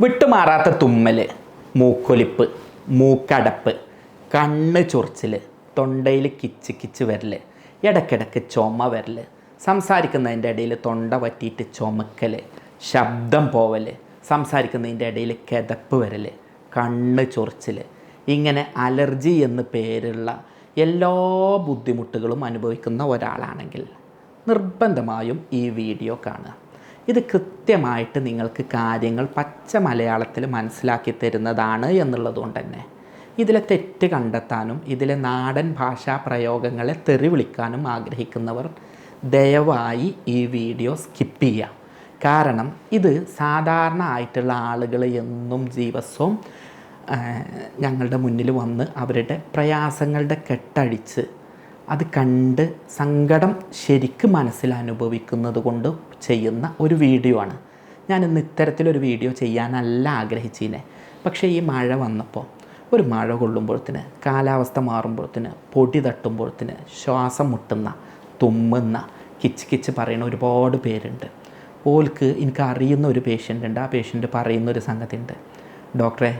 വിട്ടുമാറാത്ത തുമ്മൽ, മൂക്കൊലിപ്പ്, മൂക്കടപ്പ്, കണ്ണ് ചൊറിച്ചിൽ, തൊണ്ടയിൽ കിച്ച് കിച്ച് വരൽ, ഇടയ്ക്കിടയ്ക്ക് ചുമ വരൽ, സംസാരിക്കുന്നതിൻ്റെ ഇടയിൽ തൊണ്ട വറ്റിയിട്ട് ചുമക്കൽ, ശബ്ദം പോവൽ, സംസാരിക്കുന്നതിൻ്റെ ഇടയിൽ കിതപ്പ് വരൽ, കണ്ണ് ചൊറിച്ചിൽ, ഇങ്ങനെ അലർജി എന്ന് പേരുള്ള എല്ലാ ബുദ്ധിമുട്ടുകളും അനുഭവിക്കുന്ന ഒരാളാണെങ്കിൽ നിർബന്ധമായും ഈ വീഡിയോ കാണുക. ഇത് കൃത്യമായിട്ട് നിങ്ങൾക്ക് കാര്യങ്ങൾ പച്ച മലയാളത്തിൽ മനസ്സിലാക്കി തരുന്നതാണ് എന്നുള്ളതുകൊണ്ട് തന്നെ ഇതിലെ തെറ്റ് കണ്ടെത്താനും ഇതിലെ നാടൻ ഭാഷാ പ്രയോഗങ്ങളെ തെറി വിളിക്കാനും ആഗ്രഹിക്കുന്നവർ ദയവായി ഈ വീഡിയോ സ്കിപ്പ് ചെയ്യുക. കാരണം ഇത് സാധാരണ ആയിട്ടുള്ള ആളുകൾ എന്നും ദിവസവും ഞങ്ങളുടെ മുന്നിൽ വന്ന് അവരുടെ പ്രയാസങ്ങളുടെ കെട്ടഴിച്ച് അത് കണ്ട് സങ്കടം ശരിക്കും മനസ്സിൽ അനുഭവിക്കുന്നത് കൊണ്ട് ചെയ്യുന്ന ഒരു വീഡിയോ ആണ്. ഞാനിന്ന് ഇത്തരത്തിലൊരു വീഡിയോ ചെയ്യാനല്ല ആഗ്രഹിച്ചതിനെ. പക്ഷേ ഈ മഴ വന്നപ്പോൾ ഒരു മഴ കൊള്ളുമ്പോഴത്തിന്, കാലാവസ്ഥ മാറുമ്പോഴത്തിന്, പൊടി തട്ടുമ്പോഴത്തിന് ശ്വാസം മുട്ടുന്ന, തുമ്മുന്ന, കിച്ച് കിച്ച് പറയുന്ന ഒരുപാട് പേരുണ്ട്. ഓൾക്ക് എനിക്ക് അറിയുന്ന ഒരു പേഷ്യൻ്റ് ഉണ്ട്. ആ പേഷ്യൻ്റ് പറയുന്നൊരു സംഗതി ഉണ്ട്: ഡോക്ടറെ,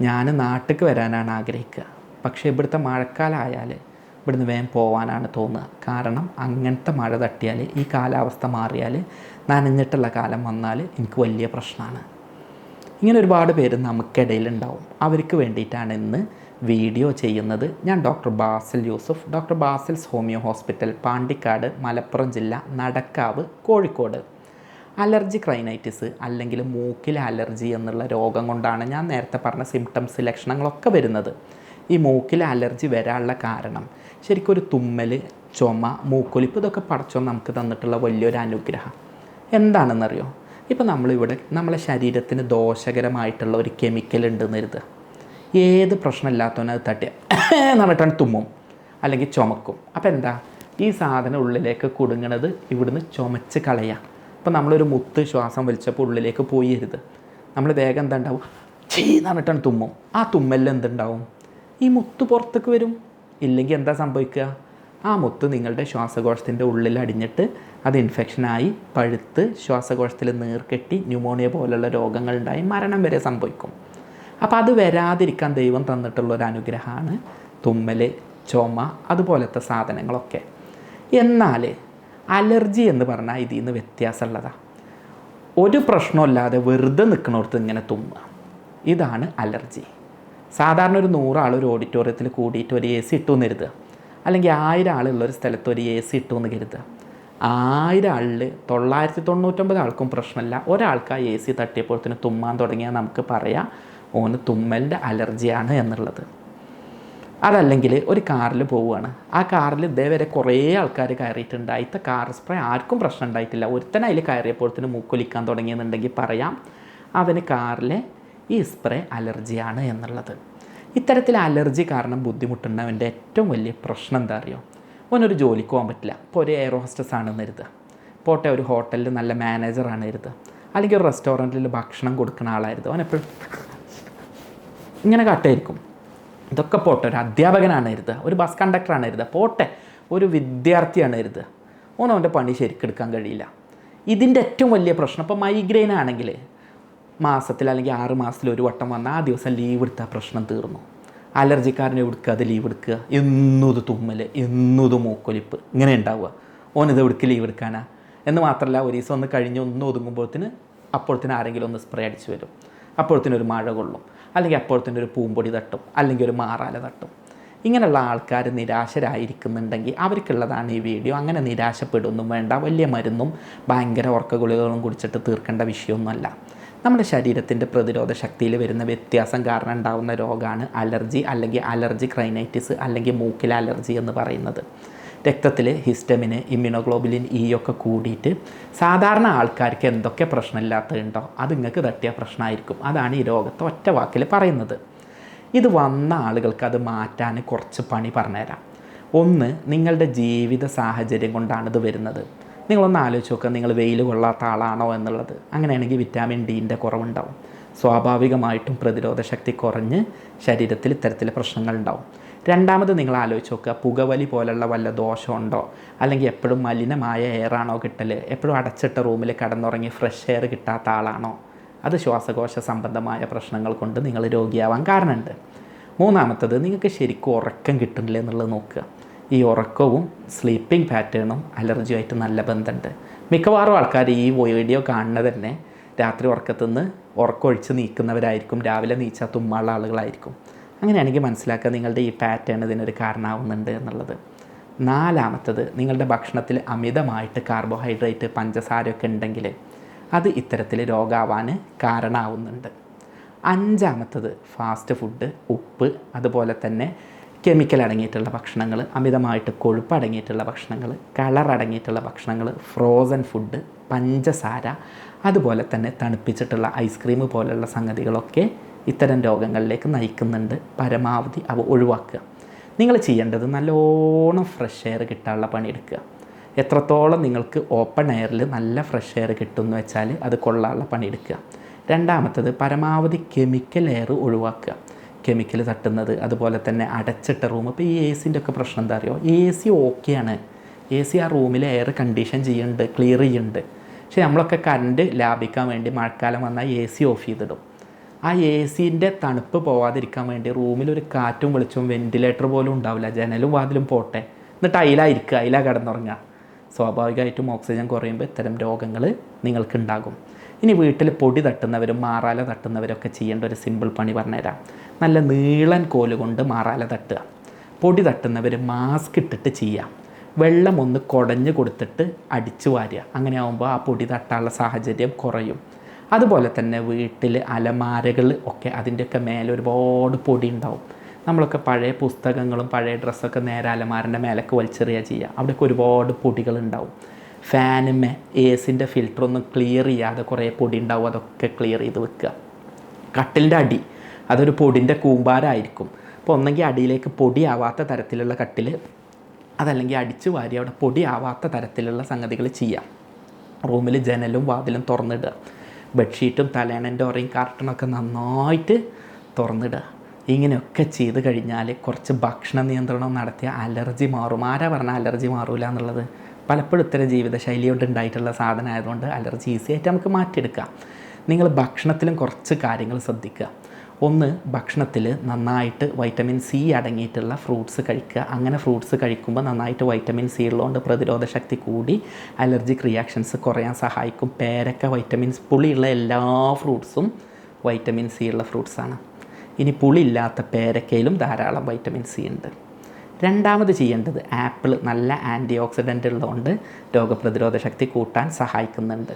ഞാൻ നാട്ടിലേക്ക് വരാനാണ് ആഗ്രഹിക്കുക, പക്ഷേ ഇവിടുത്തെ മഴക്കാലമായാൽ ഇവിടുന്ന് വേഗം പോകാനാണ് തോന്നുക. കാരണം അങ്ങനത്തെ മഴ തട്ടിയാൽ, ഈ കാലാവസ്ഥ മാറിയാൽ, നനഞ്ഞിട്ടുള്ള കാലം വന്നാൽ എനിക്ക് വലിയ പ്രശ്നമാണ്. ഇങ്ങനെ ഒരുപാട് പേര് നമുക്കിടയിലുണ്ടാവും. അവർക്ക് വേണ്ടിയിട്ടാണ് ഇന്ന് വീഡിയോ ചെയ്യുന്നത്. ഞാൻ doctor Basil Yusuf, doctor Basil's homeo hospital, Pandikkad, Malappuram ജില്ല, നടക്കാവ്, കോഴിക്കോട്. അലർജിക് റൈനൈറ്റിസ് അല്ലെങ്കിൽ മൂക്കിലെ അലർജി എന്നുള്ള രോഗം കൊണ്ടാണ് ഞാൻ നേരത്തെ പറഞ്ഞ സിംറ്റംസ്, ലക്ഷണങ്ങളൊക്കെ വരുന്നത്. ഈ മൂക്കിലെ അലർജി വരാനുള്ള കാരണം ശരിക്കും ഒരു തുമ്മൽ, ചുമ, മൂക്കൊലിപ്പ്, ഇതൊക്കെ പടച്ചോൻ നമുക്ക് തന്നിട്ടുള്ള വലിയൊരു അനുഗ്രഹം. എന്താണെന്നറിയോ? ഇപ്പോൾ നമ്മളിവിടെ നമ്മളെ ശരീരത്തിന് ദോഷകരമായിട്ടുള്ള ഒരു കെമിക്കൽ ഉണ്ടെന്ന് കരുതുക. ഏത് പ്രശ്നമില്ലാത്തവനെ അത് തട്ടിയ എന്ന് പറഞ്ഞിട്ടാണ് തുമ്മും അല്ലെങ്കിൽ ചുമക്കും. അപ്പോൾ എന്താ, ഈ സാധനം ഉള്ളിലേക്ക് കുടുങ്ങണത് ഇവിടുന്ന് ചുമച്ച് കളയാം. ഇപ്പോൾ നമ്മളൊരു മുത്ത് ശ്വാസം വലിച്ചപ്പോൾ ഉള്ളിലേക്ക് പോയിരുത്, നമ്മൾ വേഗം എന്താ ഉണ്ടാവും, എന്ന് പറഞ്ഞിട്ടാണ് തുമ്മും. ആ തുമ്മലിൽ എന്തുണ്ടാവും? ഈ മുത്ത് പുറത്തേക്ക് വരും. ഇല്ലെങ്കിൽ എന്താ സംഭവിക്കുക? ആ മുത്ത് നിങ്ങളുടെ ശ്വാസകോശത്തിൻ്റെ ഉള്ളിൽ അടിഞ്ഞിട്ട് അത് ഇൻഫെക്ഷനായി പഴുത്ത് ശ്വാസകോശത്തിൽ നീർക്കെട്ടി ന്യൂമോണിയ പോലുള്ള രോഗങ്ങളുണ്ടായി മരണം വരെ സംഭവിക്കും. അപ്പോൾ അത് വരാതിരിക്കാൻ ദൈവം തന്നിട്ടുള്ളൊരു അനുഗ്രഹമാണ് തുമ്മൽ, ചുമ, അതുപോലത്തെ സാധനങ്ങളൊക്കെ. എന്നാൽ അലർജി എന്ന് പറഞ്ഞാൽ ഇതിൽ നിന്ന് വ്യത്യാസമുള്ളതാണ്. ഒരു പ്രശ്നമില്ലാതെ വെറുതെ നിൽക്കണോടത്ത് ഇങ്ങനെ തുമ്മുക, ഇതാണ് അലർജി. സാധാരണ ഒരു 100 ആൾ ഒരു ഓഡിറ്റോറിയത്തിൽ കൂടിയിട്ട് ഒരു AC ഇട്ടു എന്ന് കരുതുക, അല്ലെങ്കിൽ 1000 ആളുള്ളൊരു സ്ഥലത്ത് ഒരു AC ഇട്ടു എന്ന് കരുതുക. 1000 ആളിൽ 999 ആൾക്കും പ്രശ്നമില്ല. ഒരാൾക്ക് ആ AC തട്ടിയപ്പോഴത്തേന് തുമ്മാൻ തുടങ്ങിയാൽ നമുക്ക് പറയാം ഓന് തുമ്മലിൻ്റെ അലർജിയാണ് എന്നുള്ളത്. അതല്ലെങ്കിൽ ഒരു കാറിൽ പോവുകയാണ്, ആ കാറിൽ ഇതേവരെ കുറേ ആൾക്കാർ കയറിയിട്ടുണ്ട്, അതിൻ്റെ കാർ സ്പ്രേ ആർക്കും പ്രശ്നം ഉണ്ടായിട്ടില്ല. ഒരുത്തൻ അതിൽ കയറിയപ്പോഴത്തേന് മൂക്കൊലിക്കാൻ തുടങ്ങിയെന്നുണ്ടെങ്കിൽ പറയാം അവന് കാറിലെ ഈ സ്പ്രേ അലർജിയാണ് എന്നുള്ളത്. ഇത്തരത്തിൽ അലർജി കാരണം ബുദ്ധിമുട്ടുന്നവൻ്റെ ഏറ്റവും വലിയ പ്രശ്നം എന്താ അറിയോ? ഓനൊരു ജോലിക്ക് പോകാൻ പറ്റില്ല. ഇപ്പോൾ ഒരു എയർ ഹോസ്റ്റസ് ആണെന്ന് കരുതുക, പോട്ടെ ഒരു ഹോട്ടലിൽ നല്ല മാനേജറാണ് കരുതുക, അല്ലെങ്കിൽ ഒരു റെസ്റ്റോറൻറ്റിൽ ഭക്ഷണം കൊടുക്കുന്ന ആളായിരുന്നു, അവനെപ്പോഴും ഇങ്ങനെ കാട്ടായിരിക്കും. ഇതൊക്കെ പോട്ടെ, ഒരു അധ്യാപകനാണ് കരുതുക, ഒരു ബസ് കണ്ടക്ടറാണ് കരുതുക, പോട്ടെ ഒരു വിദ്യാർത്ഥിയാണ് കരുതുക, ഓനവൻ്റെ പണി ശരിക്കെടുക്കാൻ കഴിയില്ല. ഇതിൻ്റെ ഏറ്റവും വലിയ പ്രശ്നം ഇപ്പോൾ മൈഗ്രെയിൻ ആണെങ്കിൽ മാസത്തിൽ അല്ലെങ്കിൽ 6 മാസത്തിൽ ഒരു വട്ടം വന്നാൽ ആ ദിവസം ലീവ് എടുത്താൽ പ്രശ്നം തീർന്നു. അലർജിക്കാരനെ എടുക്കുക, അത് ലീവ് എടുക്കുക, എന്നത് തുമ്മൽ, എന്നത് മൂക്കൊലിപ്പ്, ഇങ്ങനെ ഉണ്ടാവുക. ഓനിത് എടുക്കുക, ലീവ് എടുക്കാനാ എന്ന് മാത്രമല്ല, ഒരു ദിവസം ഒന്ന് കഴിഞ്ഞ് ഒന്ന് ഒതുങ്ങുമ്പോഴത്തിന് അപ്പോഴത്തിന് ആരെങ്കിലും ഒന്ന് സ്പ്രേ അടിച്ച് വരും, അപ്പോഴത്തിനൊരു മഴ കൊള്ളും, അല്ലെങ്കിൽ അപ്പോഴത്തിനൊരു പൂമ്പൊടി തട്ടും, അല്ലെങ്കിൽ ഒരു മാറാല തട്ടും. ഇങ്ങനെയുള്ള ആൾക്കാർ നിരാശരായിരിക്കുന്നുണ്ടെങ്കിൽ അവർക്കുള്ളതാണ് ഈ വീഡിയോ. അങ്ങനെ നിരാശപ്പെടുകയൊന്നും വേണ്ട. വലിയ മരുന്നും ഭയങ്കര ഉറക്ക ഗുളികകളും കുടിച്ചിട്ട് തീർക്കേണ്ട വിഷയമൊന്നുമല്ല. നമ്മുടെ ശരീരത്തിൻ്റെ പ്രതിരോധ ശക്തിയിൽ വരുന്ന വ്യത്യാസം കാരണം ഉണ്ടാകുന്ന രോഗമാണ് അലർജി, അല്ലെങ്കിൽ അലർജിക് റൈനൈറ്റിസ്, അല്ലെങ്കിൽ മൂക്കിലെ അലർജി എന്ന് പറയുന്നത്. രക്തത്തിൽ ഹിസ്റ്റമിന്, ഇമ്മ്യൂണോഗ്ലോബുലിൻ E ഒക്കെ കൂടിയിട്ട് സാധാരണ ആൾക്കാർക്ക് എന്തൊക്കെ പ്രശ്നമില്ലാത്തതുണ്ടോ അത് നിങ്ങൾക്ക് തട്ടിയ പ്രശ്നമായിരിക്കും. അതാണ് ഈ രോഗത്തെ ഒറ്റ വാക്കിൽ പറയുന്നത്. ഇത് വന്ന ആളുകൾക്ക് അത് മാറ്റാൻ കുറച്ച് പണി പറഞ്ഞുതരാം. ഒന്ന്, നിങ്ങളുടെ ജീവിത സാഹചര്യം കൊണ്ടാണ് ഇത് വരുന്നത്. നിങ്ങളൊന്ന് ആലോചിച്ച് നോക്കുക, നിങ്ങൾ വെയിൽ കൊള്ളാത്ത ആളാണോ എന്നുള്ളത്. അങ്ങനെയാണെങ്കിൽ വിറ്റാമിൻ Dൻ്റെ കുറവുണ്ടാവും. സ്വാഭാവികമായിട്ടും പ്രതിരോധ ശക്തി കുറഞ്ഞ് ശരീരത്തിൽ ഇത്തരത്തിലെ പ്രശ്നങ്ങളുണ്ടാവും. രണ്ടാമത് നിങ്ങൾ ആലോചിച്ച് നോക്കുക, പുകവലി പോലുള്ള വല്ല ദോഷമുണ്ടോ, അല്ലെങ്കിൽ എപ്പോഴും മലിനമായ എയറാണോ കിട്ടൽ, എപ്പോഴും അടച്ചിട്ട റൂമിൽ കിടന്നുറങ്ങി ഫ്രഷ് എയർ കിട്ടാത്ത ആളാണോ, അത് ശ്വാസകോശ സംബന്ധമായ പ്രശ്നങ്ങൾ കൊണ്ട് നിങ്ങൾ രോഗിയാവാൻ കാരണമുണ്ട്. മൂന്നാമത്തത്, നിങ്ങൾക്ക് ശരിക്കും ഉറക്കം കിട്ടുന്നില്ല എന്നുള്ളത് നോക്കുക. ഈ ഉറക്കവും സ്ലീപ്പിംഗ് പാറ്റേണും അലർജിയുമായിട്ട് നല്ല ബന്ധമുണ്ട്. മിക്കവാറും ആൾക്കാർ ഈ വീഡിയോ കാണുന്നത് തന്നെ രാത്രി ഉറക്കത്തുനിന്ന് ഉറക്കമൊഴിച്ച് നീക്കുന്നവരായിരിക്കും, രാവിലെ നീച്ചാൽ തുമ്മുള്ള ആളുകളായിരിക്കും. അങ്ങനെയാണെങ്കിൽ മനസ്സിലാക്കുക നിങ്ങളുടെ ഈ പാറ്റേൺ ഇതിനൊരു കാരണമാവുന്നുണ്ട് എന്നുള്ളത്. നാലാമത്തത്, നിങ്ങളുടെ ഭക്ഷണത്തിൽ അമിതമായിട്ട് കാർബോഹൈഡ്രേറ്റ്, പഞ്ചസാരയൊക്കെ ഉണ്ടെങ്കിൽ അത് ഇത്തരത്തിൽ രോഗമാവാൻ കാരണമാവുന്നുണ്ട്. അഞ്ചാമത്തത്, ഫാസ്റ്റ് ഫുഡ്, ഉപ്പ്, അതുപോലെ തന്നെ കെമിക്കൽ അടങ്ങിയിട്ടുള്ള ഭക്ഷണങ്ങൾ, അമിതമായിട്ട് കൊഴുപ്പ് അടങ്ങിയിട്ടുള്ള ഭക്ഷണങ്ങൾ, കളർ അടങ്ങിയിട്ടുള്ള ഭക്ഷണങ്ങൾ, ഫ്രോസൺ ഫുഡ്, പഞ്ചസാര, അതുപോലെ തന്നെ തണുപ്പിച്ചിട്ടുള്ള ഐസ്ക്രീം പോലുള്ള സംഗതികളൊക്കെ ഇത്തരം രോഗങ്ങളിലേക്ക് നയിക്കുന്നുണ്ട്. പരമാവധി അവ ഒഴിവാക്കുക. നിങ്ങൾ ചെയ്യേണ്ടത് നല്ലോണം ഫ്രഷ് എയർ കിട്ടാനുള്ള പണിയെടുക്കുക. എത്രത്തോളം നിങ്ങൾക്ക് ഓപ്പൺ എയറിൽ നല്ല ഫ്രഷ് എയർ കിട്ടുമെന്ന് വെച്ചാൽ അത് കൊള്ളാനുള്ള പണിയെടുക്കുക. രണ്ടാമത്തത്, പരമാവധി കെമിക്കൽ എയർ ഒഴിവാക്കുക. കെമിക്കൽ തട്ടുന്നത്, അതുപോലെ തന്നെ അടച്ചിട്ട റൂം. ഇപ്പോൾ ഈ എ സിൻ്റെ ഒക്കെ പ്രശ്നം എന്താ അറിയോ? എ സി ഓക്കെയാണ്, എ സി ആ റൂമിൽ എയർ കണ്ടീഷൻ ചെയ്യുന്നുണ്ട്, ക്ലിയർ ചെയ്യുന്നുണ്ട്. പക്ഷേ നമ്മളൊക്കെ കറണ്ട് ലാഭിക്കാൻ വേണ്ടി മഴക്കാലം വന്നാൽ എ സി ഓഫ് ചെയ്തിടും. ആ എ സിൻ്റെ തണുപ്പ് പോവാതിരിക്കാൻ വേണ്ടി റൂമിലൊരു കാറ്റും വെളിച്ചവും വെൻറ്റിലേറ്റർ പോലും ഉണ്ടാവില്ല, ജനലും വാതിലും പോട്ടെ, എന്നിട്ട് അതിലായിരിക്കുക, അതിലാണ് കിടന്നുറങ്ങുക. സ്വാഭാവികമായിട്ടും ഓക്സിജൻ കുറയുമ്പോൾ ഇത്തരം രോഗങ്ങൾ നിങ്ങൾക്കുണ്ടാകും. ഇനി വീട്ടിൽ പൊടി തട്ടുന്നവരും മാറാല തട്ടുന്നവരൊക്കെ ചെയ്യേണ്ട ഒരു സിമ്പിൾ പണി പറഞ്ഞുതരാം. നല്ല നീളൻ കോല് കൊണ്ട് മാറാല തട്ടുക. പൊടി തട്ടുന്നവർ മാസ്ക് ഇട്ടിട്ട് ചെയ്യുക. വെള്ളം ഒന്ന് കുടഞ്ഞ് കൊടുത്തിട്ട് അടിച്ചു വാരുക. അങ്ങനെ ആകുമ്പോൾ ആ പൊടി തട്ടാനുള്ള സാഹചര്യം കുറയും. അതുപോലെ തന്നെ വീട്ടിൽ അലമാരകൾ ഒക്കെ, അതിൻ്റെയൊക്കെ മേലെ ഒരുപാട് പൊടി ഉണ്ടാവും. നമ്മളൊക്കെ പഴയ പുസ്തകങ്ങളും പഴയ ഡ്രസ്സൊക്കെ നേരെ അലമാരൻ്റെ മേലേക്ക് വലിച്ചെറിയുക ചെയ്യുക. അവിടെയൊക്കെ ഒരുപാട് പൊടികളുണ്ടാവും. ഫാനുമേ എ സിൻ്റെ ഫിൽറ്ററൊന്നും ക്ലിയർ ചെയ്യാതെ കുറേ പൊടി ഉണ്ടാവും, അതൊക്കെ ക്ലിയർ ചെയ്ത് വെക്കുക. കട്ടിലിൻ്റെ അടി അതൊരു പൊടിൻ്റെ കൂമ്പാരമായിരിക്കും. അപ്പോൾ ഒന്നെങ്കിൽ അടിയിലേക്ക് പൊടിയാവാത്ത തരത്തിലുള്ള കട്ടിൽ, അതല്ലെങ്കിൽ അടിച്ചു വാരി അവിടെ പൊടിയാവാത്ത തരത്തിലുള്ള സംഗതികൾ ചെയ്യാം. റൂമിൽ ജനലും വാതിലും തുറന്നിടുക. ബെഡ്ഷീറ്റും തലേണൻ്റെ ഒറയും കാർട്ടണൊക്കെ നന്നായിട്ട് തുറന്നിടുക. ഇങ്ങനെയൊക്കെ ചെയ്ത് കഴിഞ്ഞാൽ കുറച്ച് ഭക്ഷണ നിയന്ത്രണം നടത്തിയ അലർജി മാറും. ആരാ പറഞ്ഞാൽ അലർജി മാറൂല എന്നുള്ളത്? പലപ്പോഴും ഇത്തരം ജീവിതശൈലി കൊണ്ട് ഉണ്ടായിട്ടുള്ള സാധനം ആയതുകൊണ്ട് അലർജി ഈസി ആയിട്ട് നമുക്ക് മാറ്റിയെടുക്കാം. നിങ്ങൾ ഭക്ഷണത്തിലും കുറച്ച് കാര്യങ്ങൾ ശ്രദ്ധിക്കുക. ഒന്ന്, ഭക്ഷണത്തിൽ നന്നായിട്ട് വൈറ്റമിൻ സി അടങ്ങിയിട്ടുള്ള ഫ്രൂട്ട്സ് കഴിക്കുക. അങ്ങനെ ഫ്രൂട്ട്സ് കഴിക്കുമ്പോൾ നന്നായിട്ട് വൈറ്റമിൻ സി ഉള്ളതുകൊണ്ട് പ്രതിരോധ ശക്തി കൂടി അലർജിക് റിയാക്ഷൻസ് കുറയാൻ സഹായിക്കും. പേരക്ക വൈറ്റമിൻസ്, പുളിയുള്ള എല്ലാ ഫ്രൂട്ട്സും വൈറ്റമിൻ സി ഉള്ള ഫ്രൂട്ട്സാണ്. ഇനി പുളിയില്ലാത്ത പേരക്കയിലും ധാരാളം വൈറ്റമിൻ സി ഉണ്ട്. രണ്ടാമത് ചെയ്യേണ്ടത്, ആപ്പിൾ നല്ല ആൻറ്റി ഓക്സിഡൻ്റ് ഉള്ളതുകൊണ്ട് രോഗപ്രതിരോധ ശക്തി കൂട്ടാൻ സഹായിക്കുന്നുണ്ട്.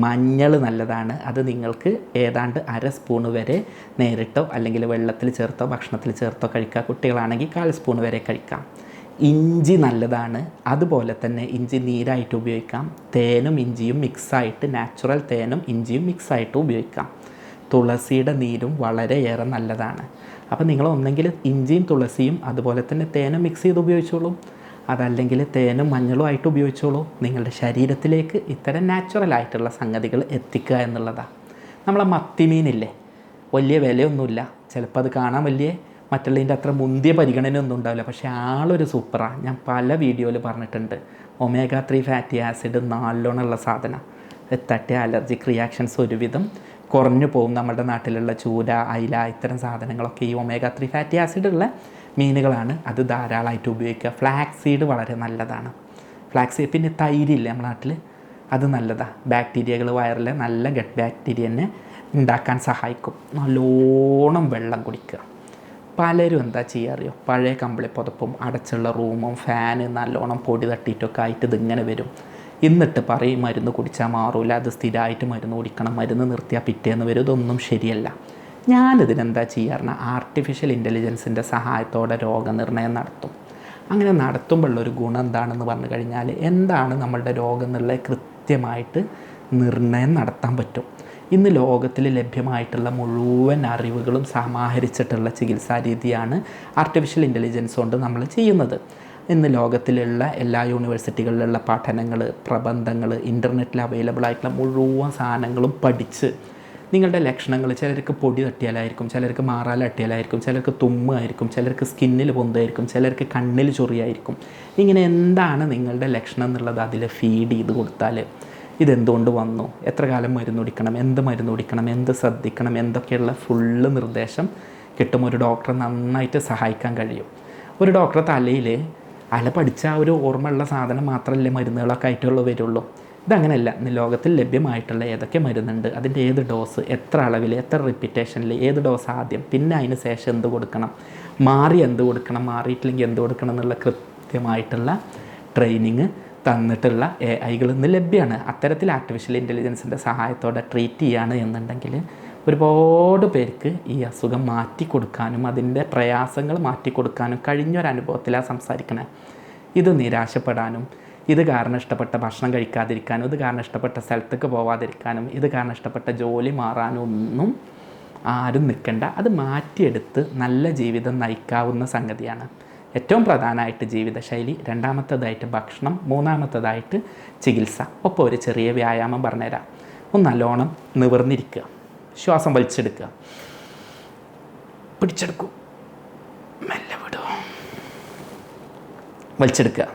മഞ്ഞൾ നല്ലതാണ്. അത് നിങ്ങൾക്ക് ഏതാണ്ട് 1/2 സ്പൂണ് വരെ നേരിട്ടോ അല്ലെങ്കിൽ വെള്ളത്തിൽ ചേർത്തോ ഭക്ഷണത്തിൽ ചേർത്തോ കഴിക്കുക. കുട്ടികളാണെങ്കിൽ 1/4 സ്പൂൺ വരെ കഴിക്കാം. ഇഞ്ചി നല്ലതാണ്. അതുപോലെ തന്നെ ഇഞ്ചി നീരായിട്ട് ഉപയോഗിക്കാം. തേനും ഇഞ്ചിയും മിക്സായിട്ട്, നാച്ചുറൽ തേനും ഇഞ്ചിയും മിക്സായിട്ട് ഉപയോഗിക്കാം. തുളസിയുടെ നീരും വളരെയേറെ നല്ലതാണ്. അപ്പോൾ നിങ്ങൾ ഒന്നെങ്കിൽ ഇഞ്ചിയും തുളസിയും അതുപോലെ തന്നെ തേനും മിക്സ് ചെയ്ത് ഉപയോഗിച്ചോളൂ, അതല്ലെങ്കിൽ തേനും മഞ്ഞളും ആയിട്ട് ഉപയോഗിച്ചോളൂ. നിങ്ങളുടെ ശരീരത്തിലേക്ക് ഇത്തരം നാച്ചുറലായിട്ടുള്ള സംഗതികൾ എത്തിക്കുക എന്നുള്ളതാണ്. നമ്മളെ മത്തിമീനില്ലേ, വലിയ വിലയൊന്നുമില്ല, ചിലപ്പോൾ അത് കാണാൻ വലിയ മറ്റുള്ളതിൻ്റെ അത്ര മുന്തിയ പരിഗണനയൊന്നും ഉണ്ടാവില്ല, പക്ഷേ ആളൊരു സൂപ്പറാണ്. ഞാൻ പല വീഡിയോയിൽ പറഞ്ഞിട്ടുണ്ട്. ഒമേഗ 3 ഫാറ്റി ആസിഡ് നല്ലോണമുള്ള സാധനം. തട്ടിയ അലർജിക് റിയാക്ഷൻസ് ഒരുവിധം കുറഞ്ഞു പോകും. നമ്മുടെ നാട്ടിലുള്ള ചൂര, അയില ഇത്തരം സാധനങ്ങളൊക്കെ ഈ ഒമേഗ 3 ഫാറ്റി ആസിഡ് ഉള്ള മീനുകളാണ്. അത് ധാരാളമായിട്ട് ഉപയോഗിക്കുക. ഫ്ലാക്സ് സീഡ് വളരെ നല്ലതാണ്. ഫ്ലാക്സ് സീഡ്, പിന്നെ തൈരില്ലേ നമ്മുടെ നാട്ടിൽ, അത് നല്ലതാണ്. ബാക്ടീരിയകൾ വയറിലെ നല്ല ഗട്ട് ബാക്ടീരിയനെ ഉണ്ടാക്കാൻ സഹായിക്കും. നല്ലോണം വെള്ളം കുടിക്കുക. പലരും എന്താ ചെയ്യുക അറിയോ? പഴയ കമ്പിളി പുതപ്പും അടച്ചുള്ള റൂമും ഫാന് നല്ലോണം പൊടി തട്ടിയിട്ടൊക്കെ ആയിട്ട് ഇതിങ്ങനെ വരും. എന്നിട്ട് പറയും മരുന്ന് കുടിച്ചാൽ മാറൂല, അത് സ്ഥിരമായിട്ട് മരുന്ന് കുടിക്കണം, മരുന്ന് നിർത്തിയാൽ പിറ്റേന്ന് വരും. ഇതൊന്നും ശരിയല്ല. ഞാനിതിനെന്താ ചെയ്യാറുണ്ട്, ആർട്ടിഫിഷ്യൽ ഇൻ്റലിജൻസിൻ്റെ സഹായത്തോടെ രോഗനിർണയം നടത്തും. അങ്ങനെ നടത്തുമ്പോഴുള്ളൊരു ഗുണം എന്താണെന്ന് പറഞ്ഞു കഴിഞ്ഞാൽ, എന്താണ് നമ്മളുടെ രോഗം എന്നുള്ളത് കൃത്യമായിട്ട് നിർണയം നടത്താൻ പറ്റും. ഇന്ന് ലോകത്തിൽ ലഭ്യമായിട്ടുള്ള മുഴുവൻ അറിവുകളും സമാഹരിച്ചിട്ടുള്ള ചികിത്സാ രീതിയാണ് ആർട്ടിഫിഷ്യൽ ഇൻ്റലിജൻസ് കൊണ്ട് നമ്മൾ ചെയ്യുന്നത്. ഇന്ന് ലോകത്തിലുള്ള എല്ലാ യൂണിവേഴ്സിറ്റികളിലുള്ള പഠനങ്ങൾ, പ്രബന്ധങ്ങൾ, ഇൻ്റർനെറ്റിൽ അവൈലബിൾ ആയിട്ടുള്ള മുഴുവൻ സാധനങ്ങളും പഠിച്ച് നിങ്ങളുടെ ലക്ഷണങ്ങൾ, ചിലർക്ക് പൊടി തട്ടിയാലായിരിക്കും, ചിലർക്ക് മാറാല തട്ടിയാലായിരിക്കും, ചിലർക്ക് തുമ്മായിരിക്കും, ചിലർക്ക് സ്കിന്നിൽ പൊന്തായിരിക്കും, ചിലർക്ക് കണ്ണിൽ ചൊറിയായിരിക്കും. ഇങ്ങനെ എന്താണ് നിങ്ങളുടെ ലക്ഷണം എന്നുള്ളത് അതിൽ ഫീഡ് ചെയ്ത് കൊടുത്താൽ ഇതെന്തുകൊണ്ട് വന്നു, എത്ര കാലം മരുന്ന് കുടിക്കണം, എന്ത് മരുന്ന് കുടിക്കണം, എന്ത് ശ്രദ്ധിക്കണം, എന്തൊക്കെയുള്ള ഫുള്ള് നിർദ്ദേശം കിട്ടും. ഒരു ഡോക്ടറെ നന്നായിട്ട് സഹായിക്കാൻ കഴിയും. ഒരു ഡോക്ടറെ തലയിൽ പഠിച്ച ഒരു ഓർമ്മയുള്ള സാധനം മാത്രമല്ലേ മരുന്നുകളൊക്കെ ആയിട്ടുള്ള വരുള്ളൂ. ഇതങ്ങനെയല്ല. ഇന്ന് ലോകത്തിൽ ലഭ്യമായിട്ടുള്ള ഏതൊക്കെ മരുന്നുണ്ട്, അതിൻ്റെ ഏത് ഡോസ്, എത്ര അളവിൽ, എത്ര റിപ്പീറ്റേഷനിൽ, ഏത് ഡോസ് ആദ്യം, പിന്നെ അതിന് ശേഷം എന്ത് കൊടുക്കണം, മാറി എന്ത് കൊടുക്കണം, മാറിയിട്ടില്ലെങ്കിൽ എന്ത് കൊടുക്കണം എന്നുള്ള കൃത്യമായിട്ടുള്ള ട്രെയിനിങ് തന്നിട്ടുള്ള AI ഇന്ന് ലഭ്യമാണ്. അത്തരത്തിൽ ആർട്ടിഫിഷ്യൽ ഇൻ്റലിജൻസിൻ്റെ സഹായത്തോടെ ട്രീറ്റ് ചെയ്യുകയാണ് എന്നുണ്ടെങ്കിൽ ഒരുപാട് പേർക്ക് ഈ അസുഖം മാറ്റിക്കൊടുക്കാനും അതിൻ്റെ പ്രയാസങ്ങൾ മാറ്റിക്കൊടുക്കാനും കഴിഞ്ഞൊരനുഭവത്തിലാണ് സംസാരിക്കണേ. ഇത് നിരാശപ്പെടാനും, ഇത് കാരണം ഇഷ്ടപ്പെട്ട ഭക്ഷണം കഴിക്കാതിരിക്കാനും, ഇത് കാരണം ഇഷ്ടപ്പെട്ട സ്ഥലത്തേക്ക് പോവാതിരിക്കാനും, ഇത് കാരണം ഇഷ്ടപ്പെട്ട ജോലി മാറാനും ഒന്നും ആരും നിൽക്കണ്ട. അത് മാറ്റിയെടുത്ത് നല്ല ജീവിതം നയിക്കാവുന്ന സംഗതിയാണ്. ഏറ്റവും പ്രധാനമായിട്ട് ജീവിതശൈലി, രണ്ടാമത്തേതായിട്ട് ഭക്ഷണം, മൂന്നാമത്തേതായിട്ട് ചികിത്സ. ഒപ്പം ഒരു ചെറിയ വ്യായാമം പറഞ്ഞുതരാം. ഒന്ന് നല്ലോണം നിവർന്നിരിക്കുക, ശ്വാസം വലിച്ചെടുക്കുക, പിടിച്ചെടുക്കൂ, മെല്ലെ വിടുക, വലിച്ചെടുക്കുക,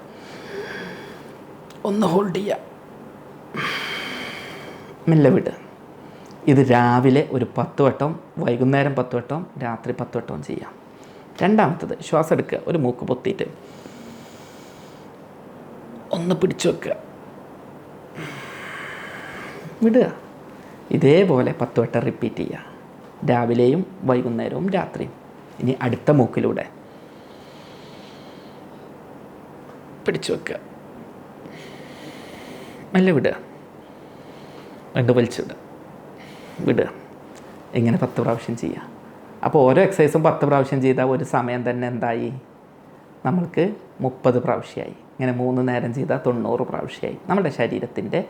ഒന്ന് ഹോൾഡ് ചെയ്യുക, മെല്ലെ വിടുക. ഇത് രാവിലെ ഒരു 10 വട്ടം, വൈകുന്നേരം 10 വട്ടം, രാത്രി 10 വട്ടം ചെയ്യാം. രണ്ടാമത്തത് ശ്വാസം എടുക്കുക, ഒരു മൂക്ക് പൊത്തിയിട്ട് ഒന്ന് പിടിച്ചു വെക്കുക, വിടുക. ഇതേപോലെ 10 വട്ടം റിപ്പീറ്റ് ചെയ്യുക, രാവിലെയും വൈകുന്നേരവും രാത്രിയും. ഇനി അടുത്ത മൂക്കിലൂടെ പിടിച്ചു വെക്കുക, മെല്ലെ വിടുക, രണ്ട് വലിച്ചിടുക, വിടുക. ഇങ്ങനെ 10 പ്രാവശ്യം ചെയ്യുക. അപ്പോൾ ഓരോ എക്സസൈസും 10 പ്രാവശ്യം ചെയ്താൽ ഒരു സമയം തന്നെ എന്തായി, നമ്മൾക്ക് 30 പ്രാവശ്യമായി. ഇങ്ങനെ 3 നേരം ചെയ്താൽ 90 പ്രാവശ്യമായി. നമ്മുടെ ശരീരത്തിൻ്റെ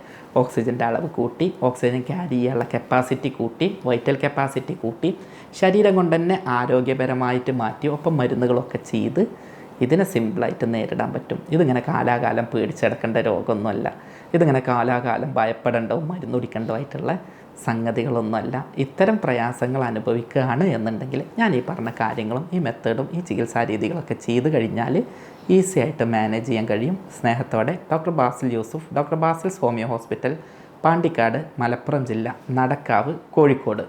ഓക്സിജൻ്റെ അളവ് കൂട്ടി, ഓക്സിജൻ ക്യാരി ചെയ്യാനുള്ള കപ്പാസിറ്റി കൂട്ടി, വൈറ്റൽ കപ്പാസിറ്റി കൂട്ടി, ശരീരം കൊണ്ട് തന്നെ ആരോഗ്യപരമായിട്ട് മാറ്റി, ഒപ്പം മരുന്നുകളൊക്കെ ചെയ്ത് ഇതിനെ സിമ്പിളായിട്ട് നേരിടാൻ പറ്റും. ഇതിങ്ങനെ കാലാകാലം പേടിച്ചെടുക്കേണ്ട രോഗമൊന്നുമല്ല. ഇതിങ്ങനെ കാലാകാലം ഭയപ്പെടേണ്ടവും മരുന്ന് കുടിക്കേണ്ടതുമായിട്ടുള്ള സംഗതികളൊന്നുമല്ല. ഇത്തരം പ്രയാസങ്ങൾ അനുഭവിക്കുകയാണ് എന്നുണ്ടെങ്കിൽ ഞാൻ ഈ പറഞ്ഞ കാര്യങ്ങളും ഈ മെത്തേഡും ഈ ചികിത്സാ രീതികളൊക്കെ ചെയ്ത് കഴിഞ്ഞാൽ ഈസി ആയിട്ട് മാനേജ് ചെയ്യാൻ കഴിയും. സ്നേഹത്തോടെ doctor Basil Yusuf, doctor Basil's homeo hospital, Pandikkad, Malappuram ജില്ല, നടക്കാവ്, കോഴിക്കോട്.